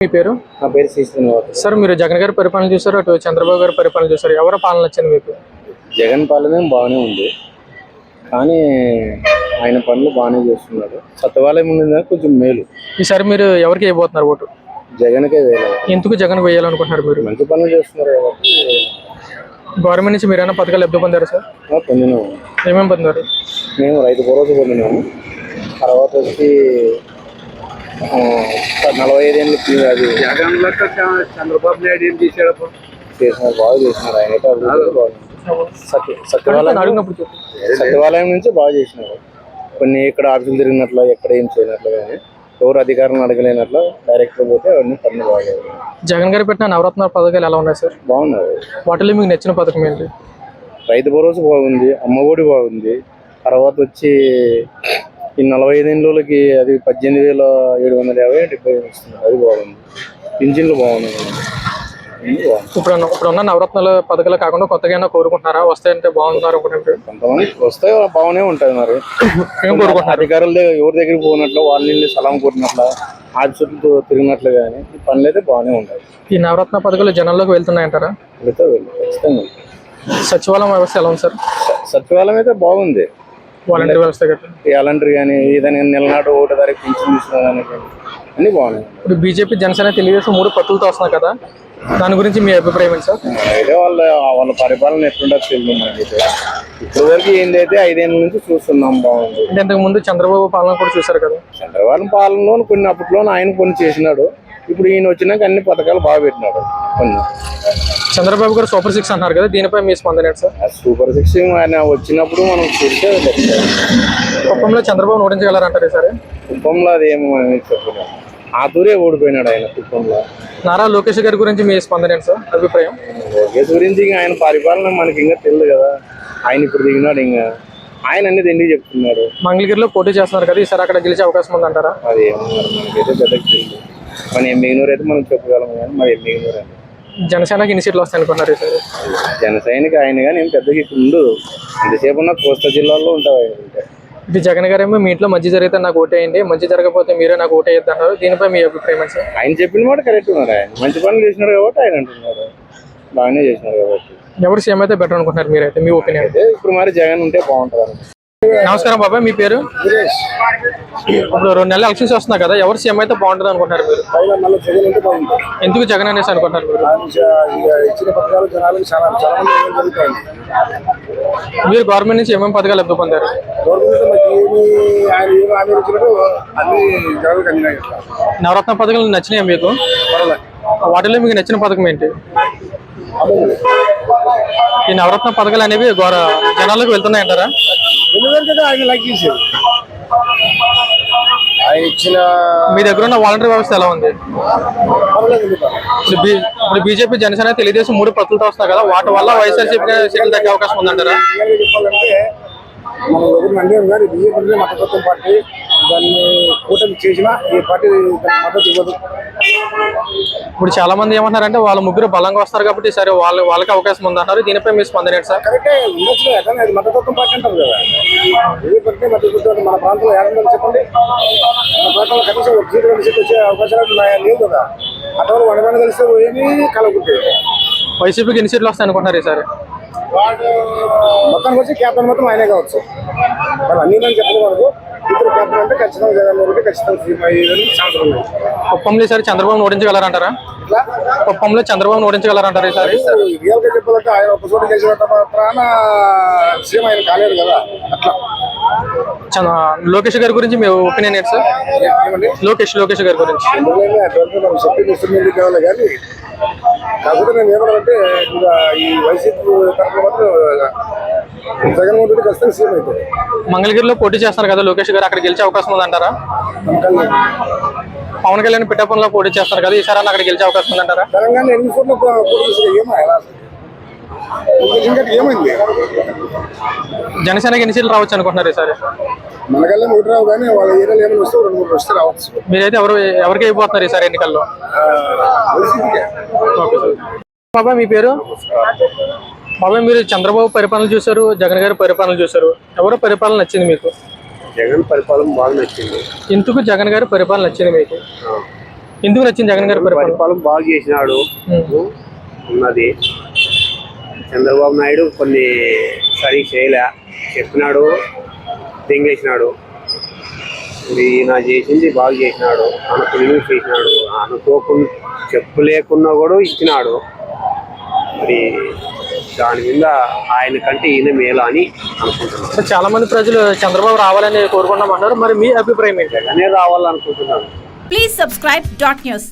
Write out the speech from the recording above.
మీ పేరు? నా పేరు శ్రీనివాస్. సార్, మీరు జగన్ గారి పరిపాలన చూసారు, అటు చంద్రబాబు గారి పరిపాలన చూసారు, ఎవరి పాలన నచ్చింది మీకు? జగన్ పాలన బాగానే ఉంది, కానీ ఆయన పనులు బాగానే చేస్తున్నాడు. సత్యవాలయం ఉంది కొంచెం మేలు. ఈసారి మీరు ఎవరికి వేయబోతున్నారు ఓటు? జగన్కే వేయాలి. ఎందుకు జగన్ వేయాలనుకుంటున్నారు మీరు? మంచి పనులు చేస్తున్నారు కాబట్టి. గవర్నమెంట్ నుంచి మీరైనా పథకాలు లబ్ధి పొందారు సార్? పొందినాము. ఏమేమి పొందారు? మేము రైతు భరోసా పొందినాము. తర్వాత వచ్చి 45 ఏళ్ళు అది జగన్ లెక్క చంద్రబాబు నాయుడు ఏం చేశాడు? చేసినారు, బాగా చేసినారు. ఆయన అయితే అభివృద్ధి బాగా సచివాలయం నుంచి బాగా చేసినారు. కొన్ని ఇక్కడ ఆఫీసులు తిరిగినట్లు, ఎక్కడ ఏం చేయనట్లు, కానీ ఎవరు అధికారులను అడగలేనట్లు డైరెక్ట్గా పోతే అవన్నీ పనులు బాగాలేదు. జగన్ గారు పెట్టిన నవరత్న పథకాలు ఎలా ఉన్నాయి సార్? బాగున్నారు. వాటిలో మీకు నచ్చిన పథకం ఏంటి? రైతు భరోసా బాగుంది, అమ్మఒడి బాగుంది. తర్వాత వచ్చి ఈ 45 ఏళ్ళకి అది 18,750 ఇస్తున్నారు, అది బాగుంది. పింఛన్లు బాగున్నాయి. ఇప్పుడున్న నవరత్నాల పథకాలు కాకుండా కొత్తగా ఏమైనా కోరుకుంటున్నారా? వస్తాయంటే బాగుంటున్నారు అనుకుంటే? కొంతమంది వస్తే బాగానే ఉంటుంది. మరి ఏం కోరుకుంటున్నారు? అధికారులు ఎవరి దగ్గరికి పోయినట్లు, వాళ్ళని సలాం కొట్టినట్లు, ఆఫీసులతో తిరిగినట్లు, కానీ ఈ పనులు అయితే బాగానే ఉంటాయి. ఈ నవరత్న పథకాలు జనాల్లోకి వెళ్తున్నాయంటారా? వెళ్తే ఖచ్చితంగా. సచివాలయం వ్యవస్థ ఎలా ఉంది సార్? సచివాలయం అయితే బాగుంది. వాలంటీర్ వ్యవస్థ వాలంటీర్ కానీ ఏదైనా నెలనాడు ఒకటి తారీఖు పింఛన్ తీసుకోవడానికి అన్ని బాగున్నాయి. ఇప్పుడు బీజేపీ, జనసేన, తెలుగుదేశం 3 పొత్తులతో వస్తున్నాయి కదా, దాని గురించి మీ అభిప్రాయం ఏంటి సార్? అయితే వాళ్ళ పరిపాలన ఎట్లుండదు తెలియదు మనకైతే. ఇప్పటి వరకు ఏంటైతే 5 ఏళ్ళ నుంచి చూస్తున్నాం, బాగుంది. అంటే ఇంతకు ముందు చంద్రబాబు పాలన కూడా చూసారు కదా? చంద్రబాబు పాలనలో కొన్ని అప్పట్లో ఆయన కొన్ని చేసినాడు. ఇప్పుడు ఈయన వచ్చినాక అన్ని పథకాలు బాగా పెట్టినాడు. కొన్ని చంద్రబాబు గారు సూపర్ 6 అంటున్నారు కదా, దీనిపై మీ స్పందన ఏంటి సార్? సూపర్ 6 ఆయన వచ్చినప్పుడు మనం చూస్తే కుప్పంలో చంద్రబాబు ఓడించగలరంటారు సరే? కుప్పంలో అదేమో చెప్పలేదు, ఆతూరే ఓడిపోయినాడు ఆయన కుప్పంలో. నారా లోకేష్ గారి గురించి మీ స్పందన ఏంటి సార్, అభిప్రాయం? లోకేష్ గురించి ఆయన పరిపాలన మనకి ఇంకా తెలియదు కదా. ఆయన ఇప్పుడు దిగినాడు, ఇంకా ఆయన అనేది ఎందుకు చెప్తున్నాడు. మంగళగిరిలో పోటీ చేస్తున్నారు కదా, ఈసారి అక్కడ గెలిచే అవకాశం ఉందంటారా? అది మనకైతే పెద్దగా తెలియదు. మన ఎమ్మిగినూరు అయితే మనం చెప్పగలం, కానీ మరి ఎమ్మిగినూరు అని. జనసేనకి ఎన్ని సీట్లు వస్తాయి అనుకుంటున్నారు ఈసారి? జనసైనిక ఆయన కానీ ఏం పెద్దగా ఇప్పుడు ఉండదు. ఎంతసేపు ఉన్న కోస్తా జిల్లాలో ఉంటాయి. ఇది జగన్ గారు ఏమో మీ ఇంట్లో మంచి జరిగితే నాకు ఓటేయండి, మంచి జరగకపోతే మీరే నాకు ఓటేయద్దు అంటారు, దీనిపై మీ అభిప్రాయం సార్? ఆయన చెప్పిన మాట కరెక్ట్ ఉన్నారు. ఆయన మంచి పనులు చేసినారు కాబట్టి ఆయన అంటున్నారు, బాగానే చేసినారు కాబట్టి. ఎవరు సీఎం అయితే బెటర్ అనుకుంటున్నారు మీరైతే, మీ ఒపీనియన్? అయితే ఇప్పుడు మరి జగన్ ఉంటే బాగుంటుంది. నమస్కారం బాబాయ్, మీ పేరు? ఇప్పుడు 2 నెలలు ఎలక్షన్స్ వస్తున్నాయి కదా, ఎవరు సీఎం అయితే బాగుంటుంది అనుకుంటున్నారు మీరు? జగన్ ఉంటే బాగుంటుంది. ఎందుకు జగన్ అనేసి అనుకుంటున్నారు మీరు? ఇచ్చిన పథకాలు జనాలకు చాలా జరుగుతాయి. మీరు గవర్నమెంట్ నుంచి ఏమేమి పథకాలు లబ్ధి పొందారు? నవరత్న పథకాలు నచ్చినాయి మీకు? వాటిలో మీకు నచ్చిన పథకం ఏంటి? ఈ నవరత్న పథకాలు అనేవి జనాలకు వెళ్తున్నాయంటారా? మీ దగ్గర ఉన్న వాలంటీర్ వ్యవస్థ ఎలా ఉంది? ఇప్పుడు బీజేపీ, జనసేన, తెలుగుదేశం 3 పొత్తులతో వస్తాయి కదా, వాటి వల్ల వైఎస్ఆర్సీపీ సీట్లు తగ్గే అవకాశం ఉందంటారా? మన ఎవరు నందేం గారు బీజేపీ మతతత్వం పార్టీ, దాన్ని కూటమి చేసిన ఈ పార్టీ మద్దతు ఇవ్వదు. ఇప్పుడు చాలా మంది ఏమంటారంటే వాళ్ళ ముగ్గురు బలంగా వస్తారు కాబట్టి సరే వాళ్ళకి అవకాశం ఉందంటారు, దీనిపై మీ స్పందన ఏంటి సార్? కరెక్టే ఉండొచ్చు, కానీ అది మతతత్వం పార్టీ అంటారు కదా. బీజేపీ మద్దతు మన ప్రాంతంలో ఏడందని చెప్పండి, మన ప్రాంతంలో కనీసం ఒక సీటు 2 సీట్లు వచ్చే అవకాశాలు లేవు కదా. అటువంటి 100 మంది కలిస్తే ఏమీ కలగకుంటే వైసీపీకి ఎన్ని సీట్లు వస్తాయి అనుకుంటున్నారు ఈసారి? మొత్తానికి వచ్చి క్యాప్టెన్ మొత్తం ఆయనే కావచ్చు. అన్ని నేను చెప్పలేదు మనకు. ఇద్దరు క్యాప్టెన్ అంటే ఖచ్చితంగా జగన్ ఒకటి ఖచ్చితంగా ఛాన్స్ ఉన్నాయి. కుప్పంలో ఈసారి చంద్రబాబు ఓడించగలరంటారా? కుప్పంలో చంద్రబాబు ఓడించగలరంటారా ఈసారి? రియల్ గా చెప్పాలంటే ఆయన ఒక చోట గెలిచినంత మాత్రాన సీఎం ఆయన కాలేదు కదా. అట్లా లోకేష్ గారి గురించి మీ ఒపీనియన్ ఏంటి సార్? లోకేష్ గారి గురించి చెప్పింది కావాలి, కానీ కాకపోతే నేను ఏమంటే ఇంకా ఈ వైసీపీ తరఫున మాత్రం జగన్మోహన్ రెడ్డి ఖచ్చితంగా సీఎం అవుతుంది. మంగళగిరిలో పోటీ చేస్తారు కదా లోకేష్ గారు, అక్కడ గెలిచే అవకాశం ఉందంటారా? పవన్ కళ్యాణ్ పిఠాపురంలో పోటీ చేస్తారు కదా, ఈసారి అక్కడ గెలిచే అవకాశం ఉందంటారా? తెలంగాణ ఎన్ని కోట్ల ఏమైంది? జనసేనకి ఎన్ని సీట్లు రావచ్చు అనుకుంటున్నారు ఈసారి? మనకల్లా 1 రావు, కానీ వాళ్ళ ఏరియాలో ఏమైనా వస్తే 2-3 వస్తే రావచ్చు. మీరైతే ఎవరికి అయిపోతున్నారు ఈసారి ఎన్నికల్లో? బాబాయ్, మీ పేరు? బాబాయ్, మీరు చంద్రబాబు పరిపాలన చూశారు, జగన్ గారి పరిపాలన చూశారు, ఎవరో పరిపాలన నచ్చింది మీకు? జగన్ పరిపాలన బాగా నచ్చింది. ఎందుకు జగన్ గారి పరిపాలన నచ్చింది మీకు? ఎందుకు నచ్చింది జగన్ గారి పరిపాలన? పరిపాలన బాగా చేసినాడు ఉన్నది. చంద్రబాబు నాయుడు కొన్ని సరి చేయలే, చెప్పినాడు తెంగేసినాడు. ఈయన చేసింది బాగా చేసినాడు, అనుకుని చేసినాడు, అనుకోకుండా చెప్పు లేకున్నా కూడా ఇచ్చినాడు. మరి దాని మీద ఆయన కంటే ఈయన మేలా అని అనుకుంటున్నాను. చాలా మంది ప్రజలు చంద్రబాబు రావాలని కోరుకుంటామన్నారు, మరి మీ అభిప్రాయం ఏంటి? జగనే రావాలనుకుంటున్నాను. Please subscribe Dot News.